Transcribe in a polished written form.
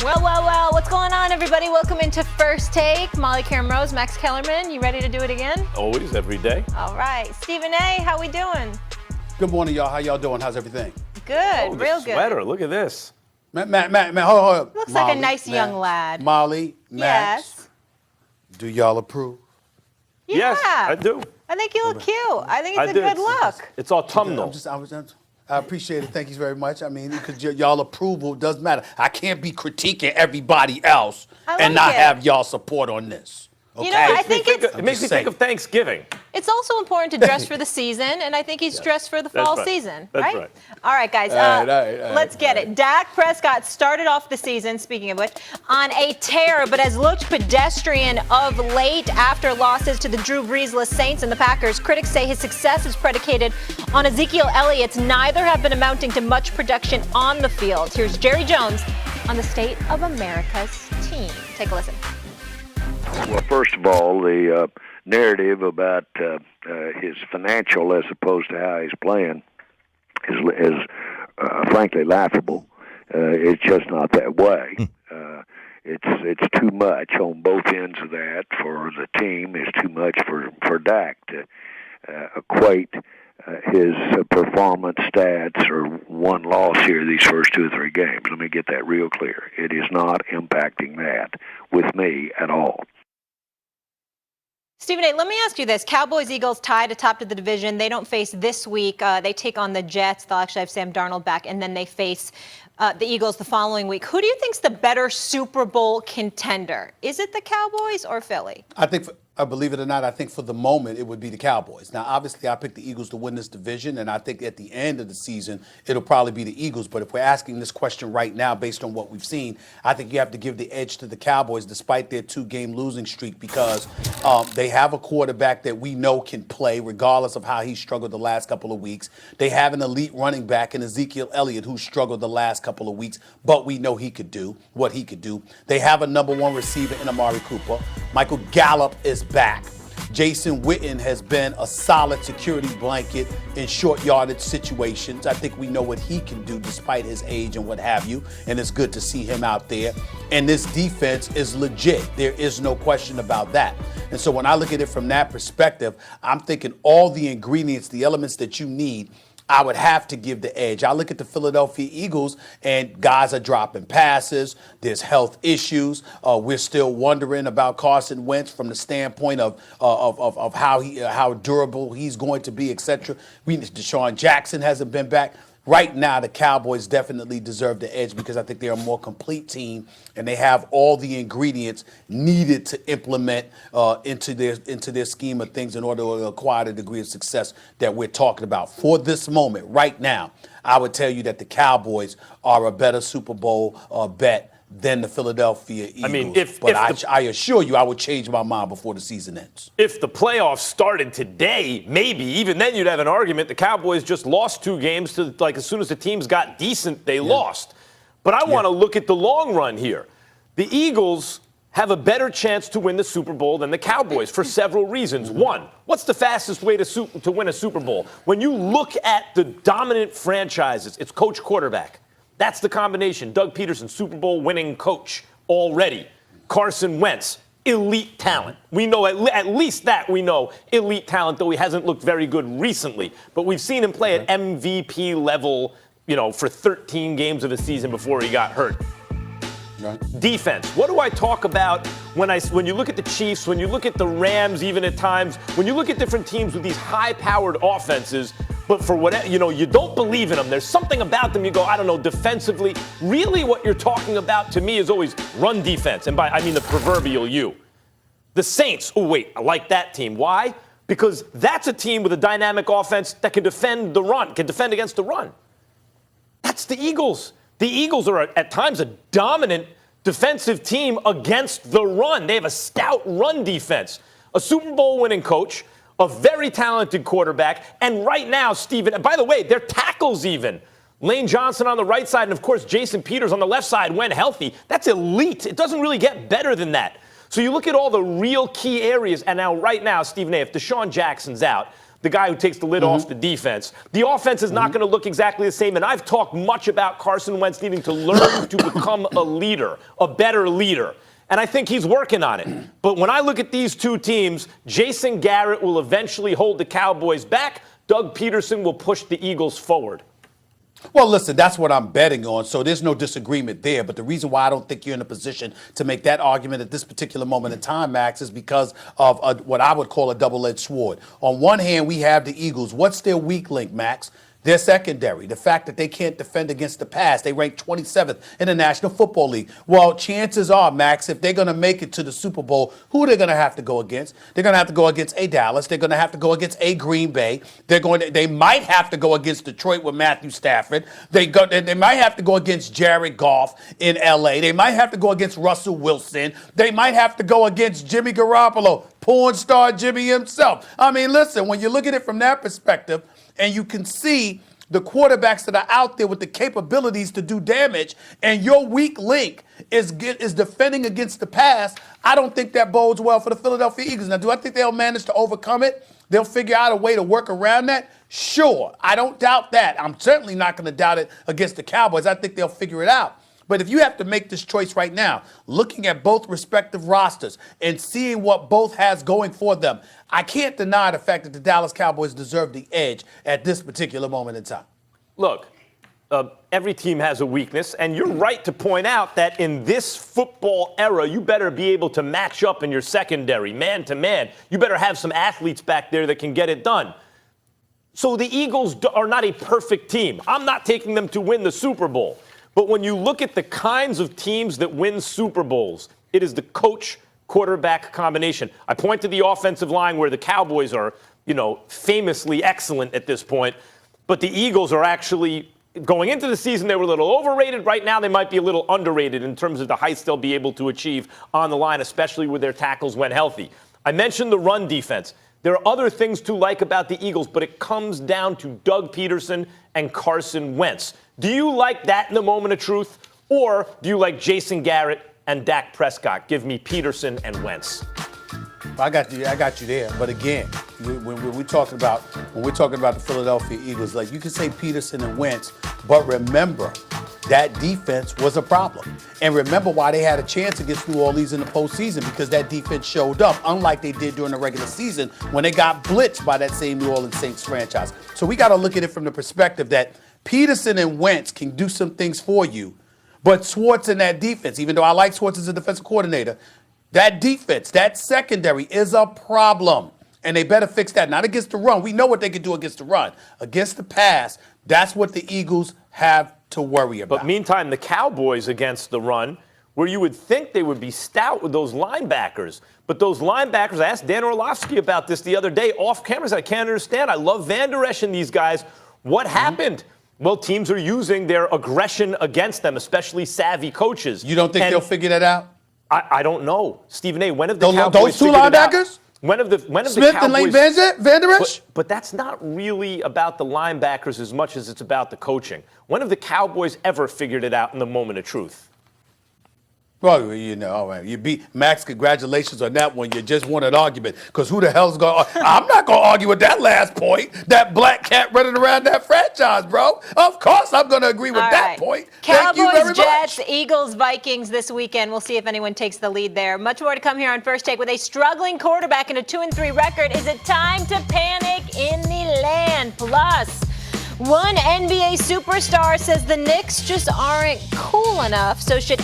Well, what's going on, everybody? Welcome into First Take. Molly Karen Rose, Max Kellerman. You ready to do it again? Always, every day. All right. Stephen A., how we doing? Good morning, y'all. How y'all doing? How's everything? Good, real good. Sweater, look at this. Matt, hold up. Looks Molly, like a nice Matt, young lad. Molly, Max, Yes. do y'all approve? Yeah. Yes, I do. I think you look cute. I think it's a good look. It's autumnal. I appreciate it. Thank you very much. I mean, because y'all approval does matter. I can't be critiquing everybody else and not have y'all support on this. Okay? You know, I think it makes me think of Thanksgiving. It's also important to dress for the season, and I think he's dressed for the fall season, That's right. All right, guys, let's get it. Dak Prescott started off the season, speaking of which, on a tear, but has looked pedestrian of late after losses to the Drew Brees-less Saints and the Packers. Critics say his success is predicated on Ezekiel Elliott's. Neither have been amounting to much production on the field. Here's Jerry Jones on the state of America's team. Take a listen. Well, first of all, the narrative about his financial as opposed to how he's playing is frankly laughable. It's just not that way. It's too much on both ends of that for the team. It's too much for Dak to equate his performance stats or one loss here these first 2 or 3 games. Let me get that real clear. It is not impacting that with me at all. Stephen A., let me ask you this. Cowboys, Eagles tied atop of the division. They don't face this week. They take on the Jets. They'll actually have Sam Darnold back, and then they face the Eagles the following week. Who do you think's the better Super Bowl contender? Is it the Cowboys or Philly? Believe it or not, I think for the moment it would be the Cowboys. Now, obviously, I picked the Eagles to win this division, and I think at the end of the season, it'll probably be the Eagles. But if we're asking this question right now based on what we've seen, I think you have to give the edge to the Cowboys despite their 2-game losing streak because they have a quarterback that we know can play regardless of how he struggled the last couple of weeks. They have an elite running back in Ezekiel Elliott who struggled the last couple of weeks, but we know he could do what he could do. They have a number 1 receiver in Amari Cooper. Michael Gallup is back. Jason Witten has been a solid security blanket in short yardage situations. I think we know what he can do despite his age and what have you, and it's good to see him out there. And this defense is legit. There is no question about that. And so when I look at it from that perspective, I'm thinking all the ingredients, the elements that you need, I would have to give the edge. I look at the Philadelphia Eagles, and guys are dropping passes. There's health issues. We're still wondering about Carson Wentz from the standpoint of how durable he's going to be, etc. Deshaun Jackson hasn't been back. Right now, the Cowboys definitely deserve the edge because I think they're a more complete team and they have all the ingredients needed to implement into their scheme of things in order to acquire the degree of success that we're talking about. For this moment, right now, I would tell you that the Cowboys are a better Super Bowl bet than the Philadelphia Eagles. I mean, I assure you I would change my mind before the season ends. If the playoffs started today, maybe, even then you'd have an argument. The Cowboys just lost 2 games to, as soon as the teams got decent, they lost. But I want to look at the long run here. The Eagles have a better chance to win the Super Bowl than the Cowboys for several reasons. One, what's the fastest way to win a Super Bowl? When you look at the dominant franchises, it's coach quarterback. That's the combination. Doug Peterson, Super Bowl winning coach already. Carson Wentz, elite talent. We know at least that we know elite talent, though he hasn't looked very good recently. But we've seen him play at MVP level, for 13 games of a season before he got hurt. Right. Defense. What do I talk about when you look at the Chiefs, when you look at the Rams even at times, when you look at different teams with these high-powered offenses, but for whatever, you don't believe in them. There's something about them you go, I don't know, defensively. Really what you're talking about to me is always run defense. And I mean the proverbial you. The Saints, I like that team. Why? Because that's a team with a dynamic offense that can defend against the run. That's the Eagles. The Eagles are at times a dominant defensive team against the run. They have a stout run defense, a Super Bowl winning coach, a very talented quarterback, and right now, Steven, and by the way, their tackles even. Lane Johnson on the right side, and of course, Jason Peters on the left side when healthy. That's elite. It doesn't really get better than that. So you look at all the real key areas, and now right now, Stephen A., if Deshaun Jackson's out, the guy who takes the lid off the defense. The offense is not going to look exactly the same, and I've talked much about Carson Wentz needing to learn to become a leader, a better leader. And I think he's working on it. But when I look at these two teams, Jason Garrett will eventually hold the Cowboys back. Doug Peterson will push the Eagles forward. Well, listen, that's what I'm betting on, so there's no disagreement there. But the reason why I don't think you're in a position to make that argument at this particular moment in time, Max, is because of what I would call a double-edged sword. On one hand, we have the Eagles. What's their weak link, Max? Their secondary, the fact that they can't defend against the pass. They rank 27th in the National Football League. Well, chances are, Max, if they're going to make it to the Super Bowl, who are they going to have to go against? They're going to have to go against a Dallas. They're going to have to go against a Green Bay. They might have to go against Detroit with Matthew Stafford. They might have to go against Jared Goff in L.A. They might have to go against Russell Wilson. They might have to go against Jimmy Garoppolo, porn star Jimmy himself. I mean, listen, when you look at it from that perspective, and you can see the quarterbacks that are out there with the capabilities to do damage, and your weak link is defending against the pass, I don't think that bodes well for the Philadelphia Eagles. Now, do I think they'll manage to overcome it? They'll figure out a way to work around that? Sure. I don't doubt that. I'm certainly not going to doubt it against the Cowboys. I think they'll figure it out. But if you have to make this choice right now, looking at both respective rosters and seeing what both has going for them, I can't deny the fact that the Dallas Cowboys deserve the edge at this particular moment in time. Look, every team has a weakness, and you're right to point out that in this football era, you better be able to match up in your secondary, man to man. You better have some athletes back there that can get it done. So the Eagles are not a perfect team. I'm not taking them to win the Super Bowl. But when you look at the kinds of teams that win Super Bowls, it is the coach-quarterback combination. I point to the offensive line where the Cowboys are, famously excellent at this point. But the Eagles are actually, going into the season, they were a little overrated. Right now, they might be a little underrated in terms of the heights they'll be able to achieve on the line, especially with their tackles when healthy. I mentioned the run defense. There are other things to like about the Eagles, but it comes down to Doug Peterson and Carson Wentz. Do you like that in the moment of truth, or do you like Jason Garrett and Dak Prescott? Give me Peterson and Wentz. I got you there. But again, when we're talking about the Philadelphia Eagles, like you can say Peterson and Wentz, but remember that defense was a problem. And remember why they had a chance against New Orleans in the postseason, because that defense showed up, unlike they did during the regular season when they got blitzed by that same New Orleans Saints franchise. So we got to look at it from the perspective that Peterson and Wentz can do some things for you, but Schwartz and that defense, even though I like Schwartz as a defensive coordinator, that defense, that secondary is a problem. And they better fix that. Not against the run. We know what they can do against the run. Against the pass, that's what the Eagles have to worry about. But meantime, the Cowboys against the run, where you would think they would be stout with those linebackers. But those linebackers, I asked Dan Orlovsky about this the other day off camera. I can't understand. I love Van Der Esch and these guys. What happened? Well, teams are using their aggression against them, especially savvy coaches. You don't think they'll figure that out? I don't know. Stephen A., when have the Cowboys those two linebackers? When have the Smith Cowboys, and Lane Van Der Esch? But that's not really about the linebackers as much as it's about the coaching. When have the Cowboys ever figured it out in the moment of truth? Well, all right. You beat Max. Congratulations on that one. You just won an argument. Because who the hell's going to... I'm not going to argue with that last point. That black cat running around that franchise, bro. Of course I'm going to agree with that point. Thank you very much. Cowboys, Jets, Eagles, Vikings this weekend. We'll see if anyone takes the lead there. Much more to come here on First Take. With a struggling quarterback and a 2-3 record, is it time to panic in the land? Plus, one NBA superstar says the Knicks just aren't cool enough, so should